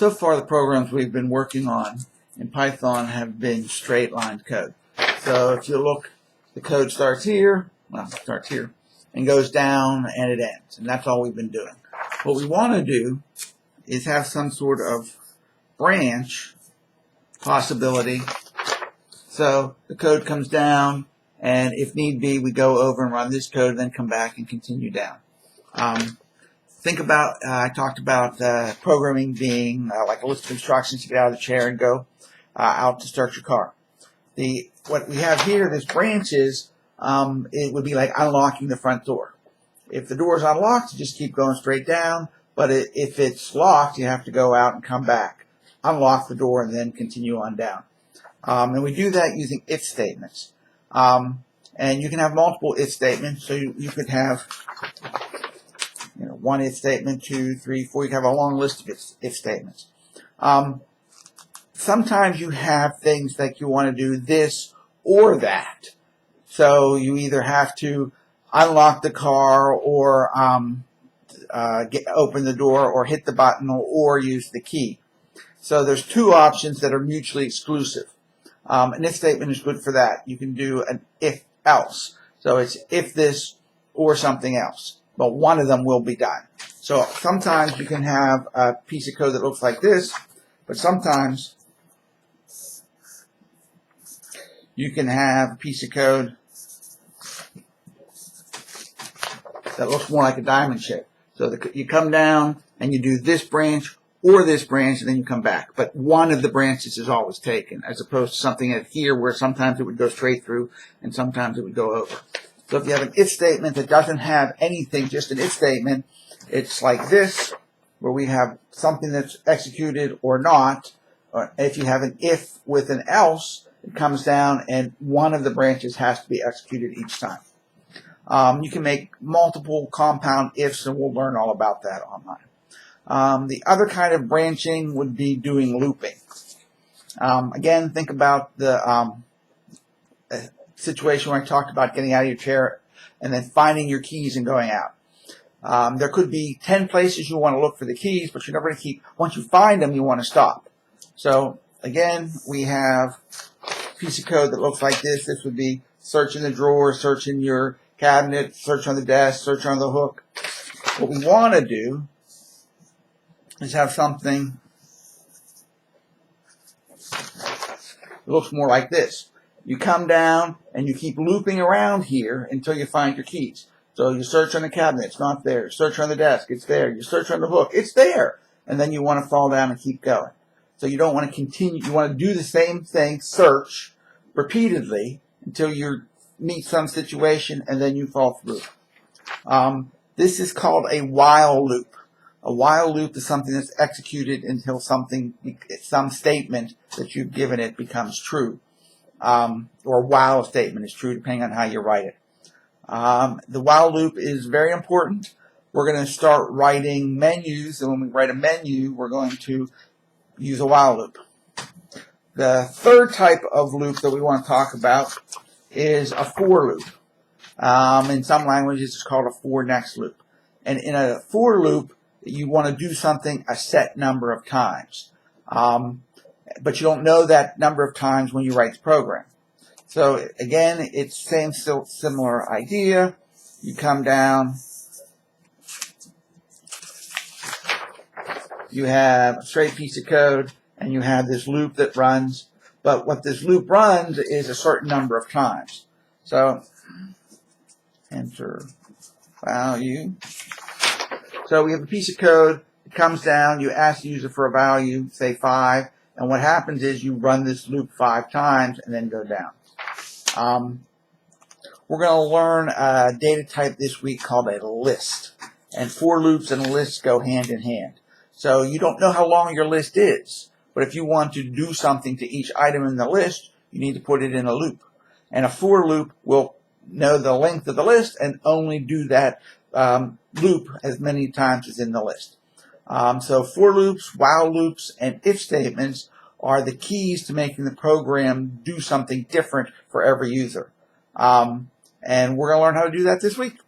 So far, the programs we've been working on in Python have been straight-line code. So if you look, the code starts here, and goes down, and it ends. And that's all we've been doing. What we want to do is have some sort of branch possibility. So the code comes down, and if need be, we go over and run this code, and then come back and continue down. Think about, I talked about programming being like a list of instructions to get out of the chair and go out to start your car. What we have here, this branch is, it would be like unlocking the front door. If the door is unlocked, you just keep going straight down, but if it's locked, you have to go out and come back, unlock the door, and then continue on down. And we do that using if statements. And you can have multiple if statements, so you could have one if statement, 2, 3, 4. You can have a long list of if statements. Sometimes you have things like you want to do this or that. So you either have to unlock the car or open the door or hit the button or use the key. So there's two options that are mutually exclusive. An if statement is good for that. You can do an if else. So it's if this or something else. But one of them will be done. So sometimes you can have a piece of code that looks like this, but sometimes you can have a piece of code that looks more like a diamond shape. So you come down and you do this branch or this branch, and then you come back. But one of the branches is always taken, as opposed to something at here where sometimes it would go straight through and sometimes it would go over. So if you have an if statement that doesn't have anything, just an if statement, it's like this, where we have something that's executed or not. Or if you have an if with an else, it comes down and one of the branches has to be executed each time. You can make multiple compound ifs, and we'll learn all about that online. The other kind of branching would be doing looping. Again, think about the situation where I talked about getting out of your chair and then finding your keys and going out. There could be 10 places you want to look for the keys, but you're never going to keep, once you find them, you want to stop. So again, we have a piece of code that looks like this. This would be search in the drawer, search in your cabinet, search on the desk, search on the hook. What we want to do is have something that looks more like this. You come down and you keep looping around here until you find your keys. So you search on the cabinet, it's not there. Search on the desk, it's there. You search on the hook, it's there. And then you want to fall down and keep going. So you don't want to continue. You want to do the same thing, search repeatedly until you meet some situation and then you fall through. This is called a while loop. A while loop is something that's executed until some statement that you've given it becomes true. Or while a statement is true, depending on how you write it. The while loop is very important. We're going to start writing menus, and when we write a menu, we're going to use a while loop. The third type of loop that we want to talk about is a for loop. In some languages, it's called a for next loop. And in a for loop, you want to do something a set number of times. But you don't know that number of times when you write the program. So again, it's same similar idea. You come down, you have a straight piece of code, and you have this loop that runs. But what this loop runs is a certain number of times. So enter value. So we have a piece of code. It comes down. You ask the user for a value, say 5. And what happens is you run this loop 5 times and then go down. We're going to learn a data type this week called a list. And for loops and lists go hand in hand. So you don't know how long your list is. But if you want to do something to each item in the list, you need to put it in a loop. And a for loop will know the length of the list and only do that loop as many times as in the list. So for loops, while loops, and if statements are the keys to making the program do something different for every user. And we're going to learn how to do that this week.